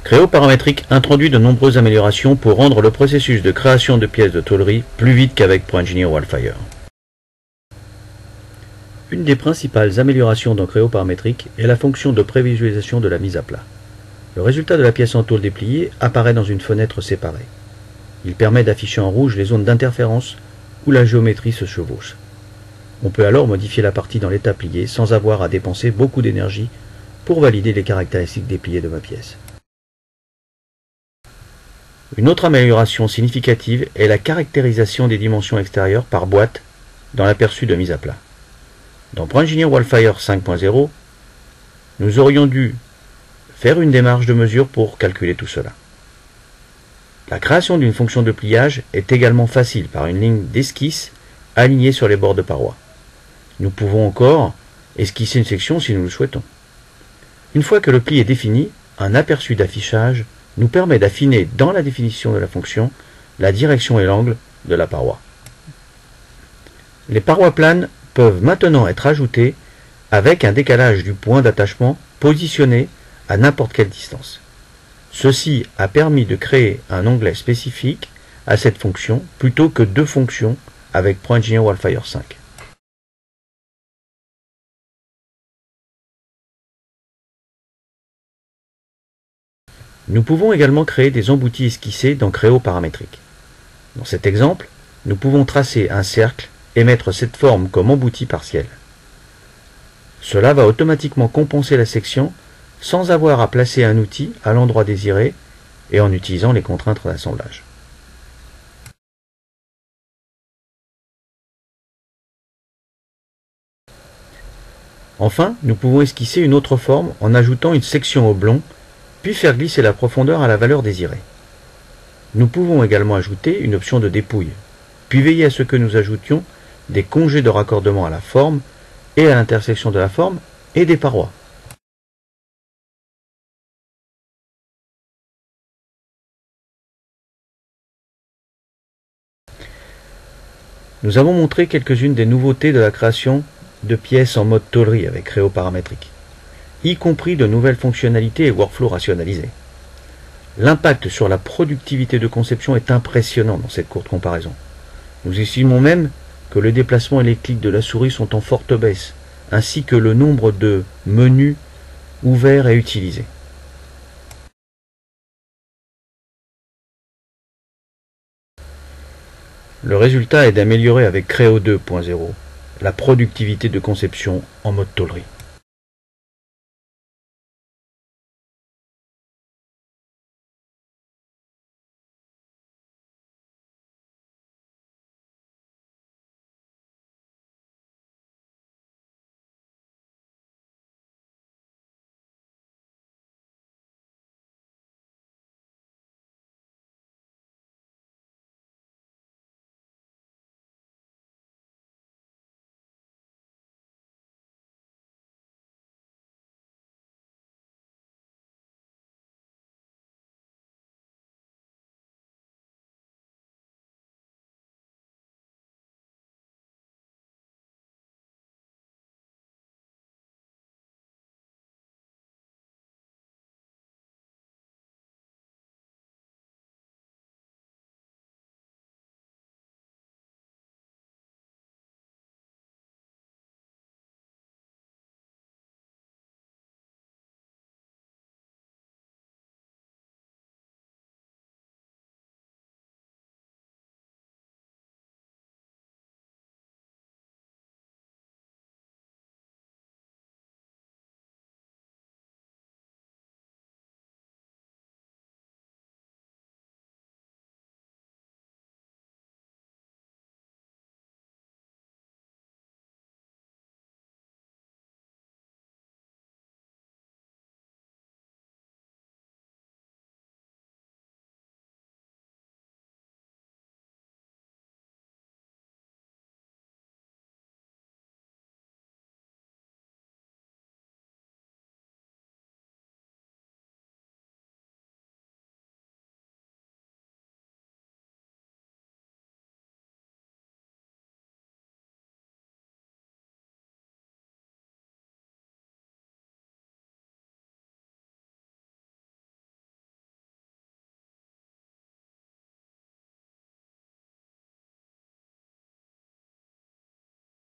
Creo Paramétrique introduit de nombreuses améliorations pour rendre le processus de création de pièces de tôlerie plus vite qu'avec ProEngineer Wildfire. Une des principales améliorations dans Creo Paramétrique est la fonction de prévisualisation de la mise à plat. Le résultat de la pièce en tôle dépliée apparaît dans une fenêtre séparée. Il permet d'afficher en rouge les zones d'interférence où la géométrie se chevauche. On peut alors modifier la partie dans l'état plié sans avoir à dépenser beaucoup d'énergie pour valider les caractéristiques dépliées de ma pièce. Une autre amélioration significative est la caractérisation des dimensions extérieures par boîte dans l'aperçu de mise à plat. Dans ProEngineer Wildfire 5.0, nous aurions dû faire une démarche de mesure pour calculer tout cela. La création d'une fonction de pliage est également facile par une ligne d'esquisse alignée sur les bords de paroi. Nous pouvons encore esquisser une section si nous le souhaitons. Une fois que le pli est défini, un aperçu d'affichage nous permet d'affiner dans la définition de la fonction la direction et l'angle de la paroi. Les parois planes peuvent maintenant être ajoutées avec un décalage du point d'attachement positionné à n'importe quelle distance. Ceci a permis de créer un onglet spécifique à cette fonction plutôt que deux fonctions avec ProEngineer Wildfire 5. Nous pouvons également créer des emboutis esquissés dans Creo Paramétrique. Dans cet exemple, nous pouvons tracer un cercle et mettre cette forme comme embouti partiel. Cela va automatiquement compenser la section sans avoir à placer un outil à l'endroit désiré et en utilisant les contraintes d'assemblage. Enfin, nous pouvons esquisser une autre forme en ajoutant une section oblong, puis faire glisser la profondeur à la valeur désirée. Nous pouvons également ajouter une option de dépouille, puis veiller à ce que nous ajoutions des congés de raccordement à la forme et à l'intersection de la forme et des parois. Nous avons montré quelques-unes des nouveautés de la création de pièces en mode tôlerie avec Creo Paramétrique, y compris de nouvelles fonctionnalités et workflows rationalisés. L'impact sur la productivité de conception est impressionnant dans cette courte comparaison. Nous estimons même que le déplacement et les clics de la souris sont en forte baisse, ainsi que le nombre de menus ouverts et utilisés. Le résultat est d'améliorer avec Creo 2.0 la productivité de conception en mode tôlerie.